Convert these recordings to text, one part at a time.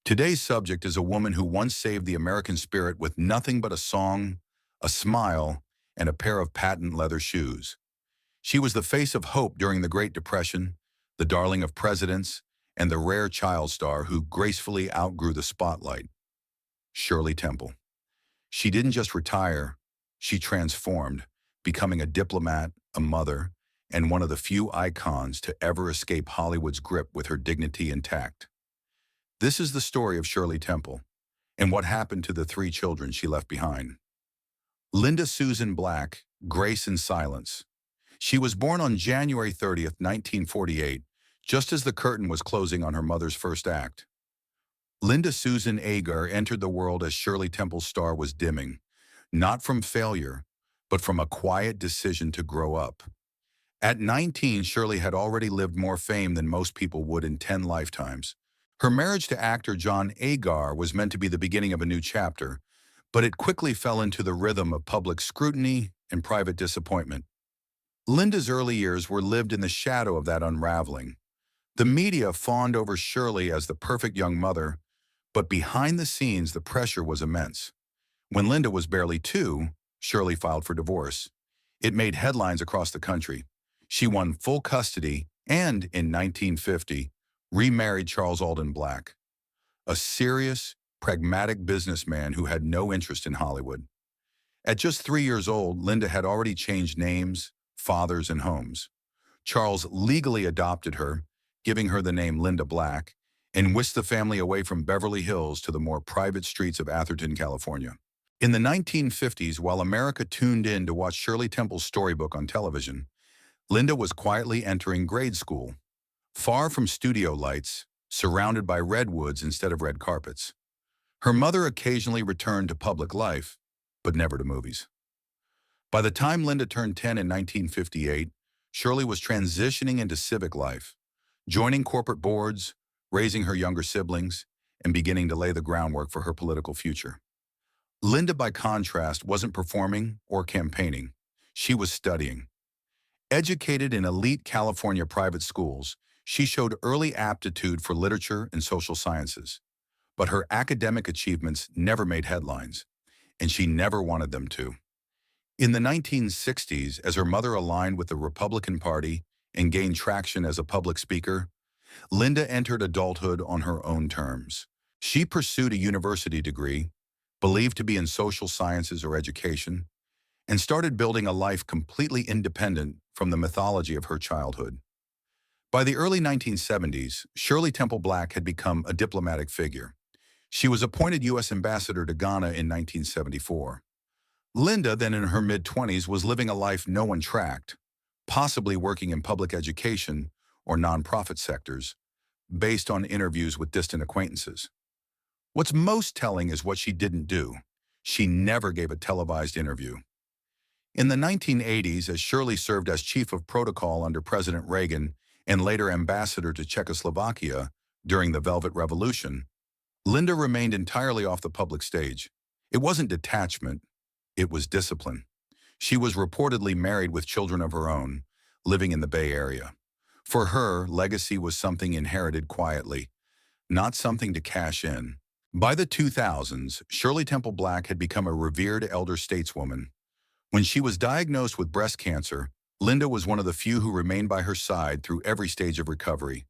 Today's subject is a woman who once saved the American spirit with nothing but a song, a smile, and a pair of patent leather shoes. She was the face of hope during the Great Depression, the darling of presidents, and the rare child star who gracefully outgrew the spotlight. Shirley Temple. She didn't just retire, she transformed, becoming a diplomat, a mother, and one of the few icons to ever escape Hollywood's grip with her dignity intact. This is the story of Shirley Temple and what happened to the three children she left behind. Linda Susan Black, Grace in Silence. She was born on January 30th, 1948, just as the curtain was closing on her mother's first act. Linda Susan Agar entered the world as Shirley Temple's star was dimming, not from failure, but from a quiet decision to grow up. At 19, Shirley had already lived more fame than most people would in 10 lifetimes. Her marriage to actor John Agar was meant to be the beginning of a new chapter, but it quickly fell into the rhythm of public scrutiny and private disappointment. Linda's early years were lived in the shadow of that unraveling. The media fawned over Shirley as the perfect young mother, but behind the scenes the pressure was immense. When Linda was barely 2, Shirley filed for divorce. It made headlines across the country. She won full custody and, in 1950, remarried Charles Alden Black, a serious, pragmatic businessman who had no interest in Hollywood. At just 3 years old, Linda had already changed names, fathers, and homes. Charles legally adopted her, giving her the name Linda Black, and whisked the family away from Beverly Hills to the more private streets of Atherton, California. In the 1950s, while America tuned in to watch Shirley Temple's storybook on television, Linda was quietly entering grade school, far from studio lights, surrounded by redwoods instead of red carpets. Her mother occasionally returned to public life, but never to movies. By the time Linda turned 10 in 1958, Shirley was transitioning into civic life, joining corporate boards, raising her younger siblings, and beginning to lay the groundwork for her political future. Linda, by contrast, wasn't performing or campaigning. She was studying. Educated in elite California private schools, she showed early aptitude for literature and social sciences. But her academic achievements never made headlines, and she never wanted them to. In the 1960s, as her mother aligned with the Republican Party and gained traction as a public speaker, Linda entered adulthood on her own terms. She pursued a university degree, believed to be in social sciences or education, and started building a life completely independent from the mythology of her childhood. By the early 1970s, Shirley Temple Black had become a diplomatic figure. She was appointed U.S. Ambassador to Ghana in 1974. Linda, then in her mid-20s, was living a life no one tracked, possibly working in public education or nonprofit sectors, based on interviews with distant acquaintances. What's most telling is what she didn't do. She never gave a televised interview. In the 1980s, as Shirley served as chief of protocol under President Reagan and later ambassador to Czechoslovakia during the Velvet Revolution, Linda remained entirely off the public stage. It wasn't detachment, it was discipline. She was reportedly married with children of her own, living in the Bay Area. For her, legacy was something inherited quietly, not something to cash in. By the 2000s, Shirley Temple Black had become a revered elder stateswoman. When she was diagnosed with breast cancer, Linda was one of the few who remained by her side through every stage of recovery.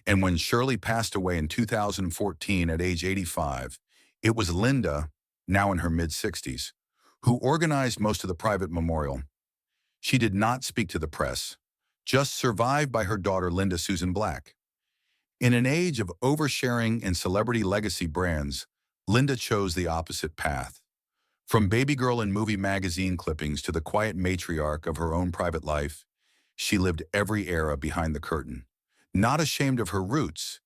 And when Shirley passed away in 2014 at age 85, it was Linda, now in her mid-60s, who organized most of the private memorial. She did not speak to the press, just survived by her daughter Linda Susan Black. In an age of oversharing and celebrity legacy brands, Linda chose the opposite path. From baby girl in movie magazine clippings to the quiet matriarch of her own private life, she lived every era behind the curtain, not ashamed of her roots,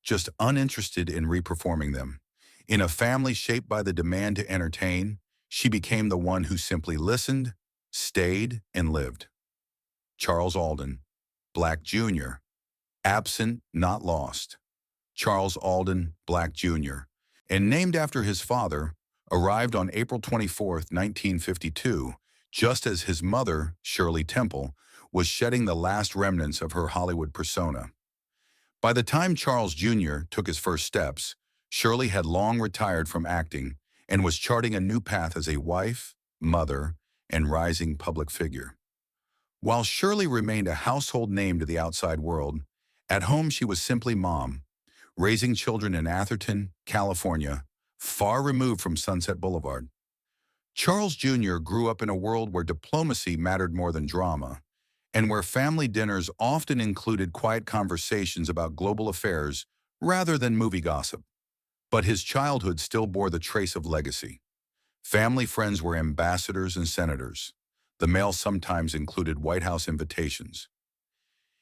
just uninterested in reperforming them. In a family shaped by the demand to entertain, she became the one who simply listened, stayed, and lived. Charles Alden Black Jr. Absent, not lost. Charles Alden Black Jr., and named after his father, arrived on April 24, 1952, just as his mother, Shirley Temple, was shedding the last remnants of her Hollywood persona. By the time Charles Jr. took his first steps, Shirley had long retired from acting and was charting a new path as a wife, mother, and rising public figure. While Shirley remained a household name to the outside world, at home she was simply mom, raising children in Atherton, California, far removed from Sunset Boulevard. Charles Jr. grew up in a world where diplomacy mattered more than drama, and where family dinners often included quiet conversations about global affairs rather than movie gossip. But his childhood still bore the trace of legacy. Family friends were ambassadors and senators. The mail sometimes included White House invitations.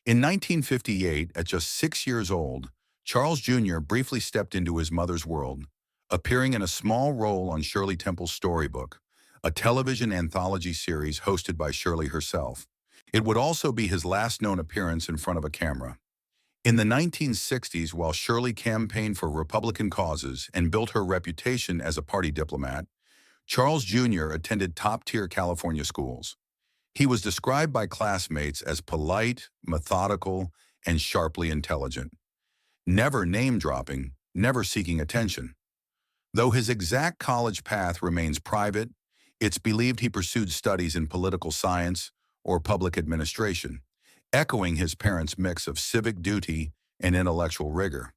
In 1958, at just 6 years old, Charles Jr. briefly stepped into his mother's world, appearing in a small role on Shirley Temple's Storybook, a television anthology series hosted by Shirley herself. It would also be his last known appearance in front of a camera. In the 1960s, while Shirley campaigned for Republican causes and built her reputation as a party diplomat, Charles Jr. attended top-tier California schools. He was described by classmates as polite, methodical, and sharply intelligent. Never name-dropping, never seeking attention. Though his exact college path remains private, it's believed he pursued studies in political science or public administration, echoing his parents' mix of civic duty and intellectual rigor.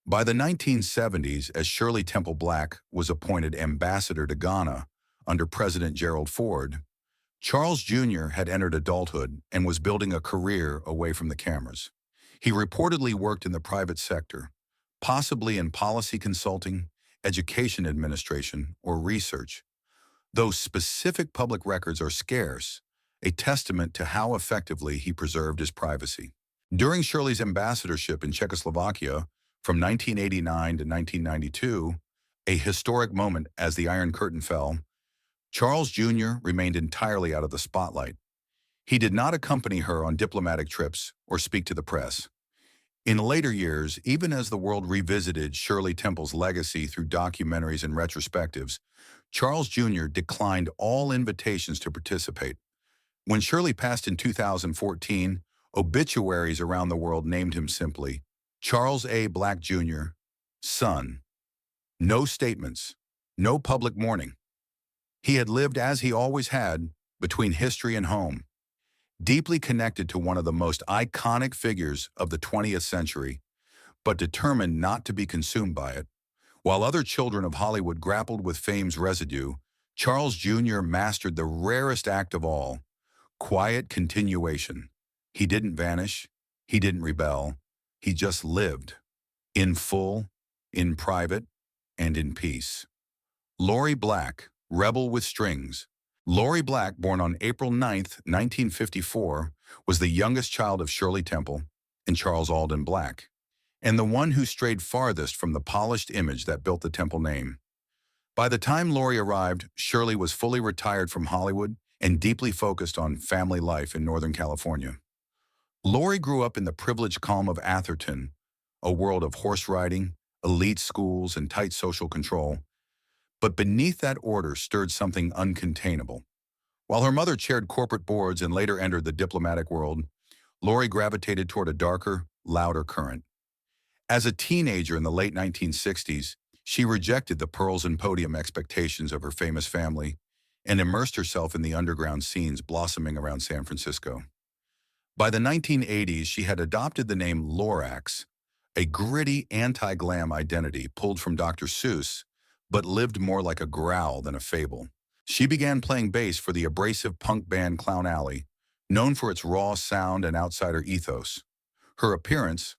By the 1970s, as Shirley Temple Black was appointed ambassador to Ghana under President Gerald Ford, Charles Jr. had entered adulthood and was building a career away from the cameras. He reportedly worked in the private sector, possibly in policy consulting, education administration, or research. Though specific public records are scarce, a testament to how effectively he preserved his privacy. During Shirley's ambassadorship in Czechoslovakia from 1989 to 1992, a historic moment as the Iron Curtain fell, Charles Jr. remained entirely out of the spotlight. He did not accompany her on diplomatic trips or speak to the press. In later years, even as the world revisited Shirley Temple's legacy through documentaries and retrospectives, Charles Jr. declined all invitations to participate. When Shirley passed in 2014, obituaries around the world named him simply Charles A. Black Jr., son. No statements, no public mourning. He had lived as he always had, between history and home, deeply connected to one of the most iconic figures of the 20th century, but determined not to be consumed by it. While other children of Hollywood grappled with fame's residue, Charles Jr. mastered the rarest act of all, quiet continuation. He didn't vanish, he didn't rebel, he just lived, in full, in private, and in peace. Lori Black, Rebel with Strings. Lori Black, born on April 9, 1954, was the youngest child of Shirley Temple and Charles Alden Black, and the one who strayed farthest from the polished image that built the Temple name. By the time Lori arrived, Shirley was fully retired from Hollywood and deeply focused on family life in Northern California. Lori grew up in the privileged calm of Atherton, a world of horse riding, elite schools, and tight social control. But beneath that order stirred something uncontainable. While her mother chaired corporate boards and later entered the diplomatic world, Lori gravitated toward a darker, louder current. As a teenager in the late 1960s, she rejected the pearls and podium expectations of her famous family and immersed herself in the underground scenes blossoming around San Francisco. By the 1980s, she had adopted the name Lorax, a gritty anti-glam identity pulled from Dr. Seuss, but lived more like a growl than a fable. She began playing bass for the abrasive punk band Clown Alley, known for its raw sound and outsider ethos. Her appearance,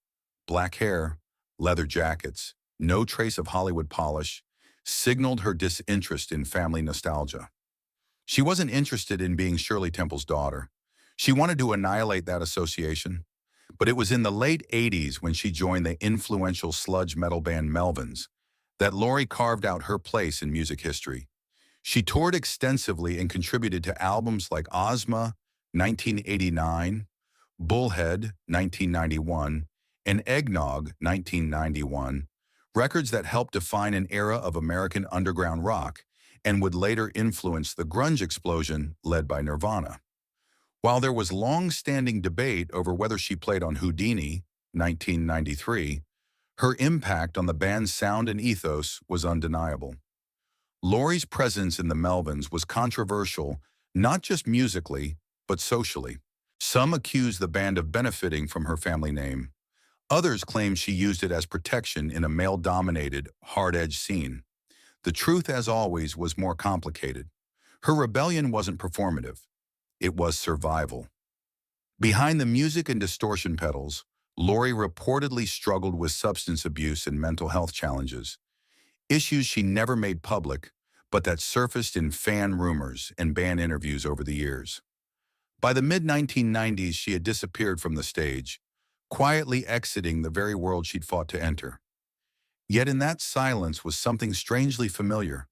black hair, leather jackets, no trace of Hollywood polish, signaled her disinterest in family nostalgia. She wasn't interested in being Shirley Temple's daughter. She wanted to annihilate that association. But it was in the late 80s when she joined the influential sludge metal band Melvins that Lori carved out her place in music history. She toured extensively and contributed to albums like Ozma, 1989, Bullhead, 1991, and Eggnog, 1991, records that helped define an era of American underground rock and would later influence the grunge explosion led by Nirvana. While there was long-standing debate over whether she played on Houdini, 1993, Her impact on the band's sound and ethos was undeniable. Lori's presence in the Melvins was controversial, not just musically, but socially. Some accused the band of benefiting from her family name. Others claimed she used it as protection in a male-dominated, hard-edged scene. The truth, as always, was more complicated. Her rebellion wasn't performative. It was survival. Behind the music and distortion pedals, Lori reportedly struggled with substance abuse and mental health challenges, issues she never made public, but that surfaced in fan rumors and band interviews over the years. By the mid-1990s, she had disappeared from the stage, quietly exiting the very world she'd fought to enter. Yet in that silence was something strangely familiar,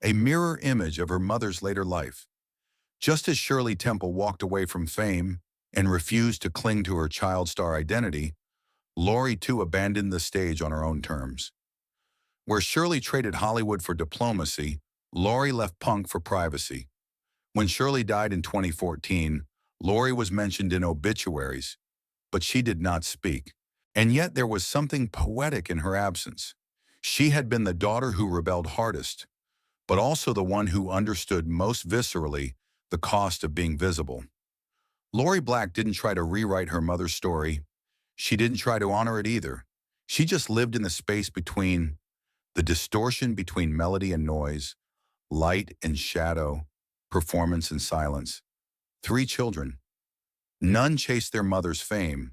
a mirror image of her mother's later life. Just as Shirley Temple walked away from fame and refused to cling to her child star identity, Lori too abandoned the stage on her own terms. Where Shirley traded Hollywood for diplomacy, Lori left punk for privacy. When Shirley died in 2014, Lori was mentioned in obituaries, but she did not speak. And yet there was something poetic in her absence. She had been the daughter who rebelled hardest, but also the one who understood most viscerally the cost of being visible. Lori Black didn't try to rewrite her mother's story. She didn't try to honor it either. She just lived in the space between, the distortion between melody and noise, light and shadow, performance and silence. 3 children. None chased their mother's fame,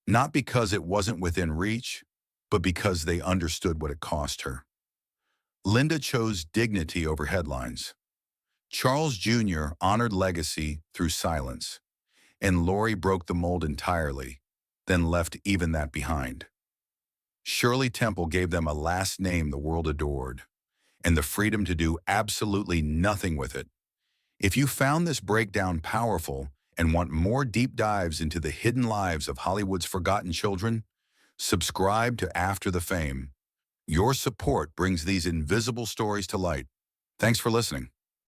not because it wasn't within reach, but because they understood what it cost her. Linda chose dignity over headlines. Charles Jr. honored legacy through silence, and Lori broke the mold entirely, then left even that behind. Shirley Temple gave them a last name the world adored, and the freedom to do absolutely nothing with it. If you found this breakdown powerful and want more deep dives into the hidden lives of Hollywood's forgotten children, subscribe to After the Fame. Your support brings these invisible stories to light. Thanks for listening.